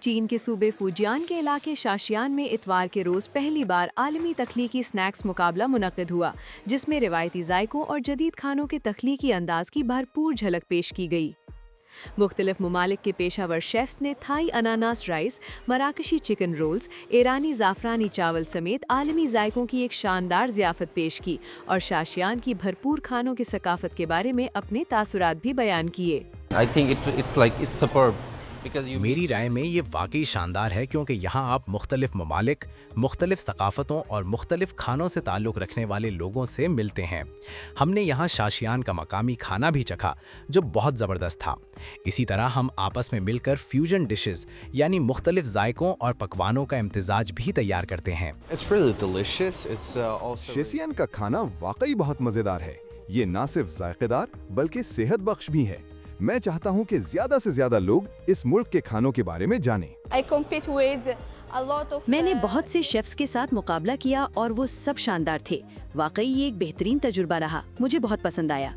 चीन के सूबे फुजियान के इलाके शाशियान में इतवार के रोज़ पहली बार आलमी तख्लीकी स्नैक्स मुकाबला मुनक़िद हुआ, जिसमें रिवायती जायकों और जदीद खानों के तख्लीकी अंदाज की भरपूर झलक पेश की गई। मुख्तलिफ ममालिक के पेशावर शेफ्स ने थाई अनानास राइस, मराकशी चिकन रोल्स, ईरानी ज़ाफ़रानी चावल समेत आलमी जायकों की एक शानदार ज़ियाफ़त पेश की और शाशियान की भरपूर खानों की सकाफ़त के बारे में अपने तासुरात भी बयान किए। मेरी राय में ये वाकई शानदार है, क्योंकि यहाँ आप मुख्तलिफ ममालिक, मुख्तलिफ सकाफ़तों और मुख्तलिफ खानों से ताल्लुक़ रखने वाले लोगों से मिलते हैं। हमने यहाँ शाशियान का मकामी खाना भी चखा, जो बहुत ज़बरदस्त था। इसी तरह हम आपस में मिलकर फ्यूजन डिशेस यानी मुख्तलिफ जायकों और पकवानों का इम्तिजाज भी तैयार करते हैं। शाशियान का खाना वाकई बहुत मज़ेदार है। ये ना सिर्फ जायकेदार बल्कि सेहत बख्श भी है। मैं चाहता हूं कि ज्यादा से ज्यादा लोग इस मुल्क के खानों के बारे में जानें। मैंने बहुत से शेफ्स के साथ मुकाबला किया और वो सब शानदार थे। वाकई ये एक बेहतरीन तजुर्बा रहा, मुझे बहुत पसंद आया।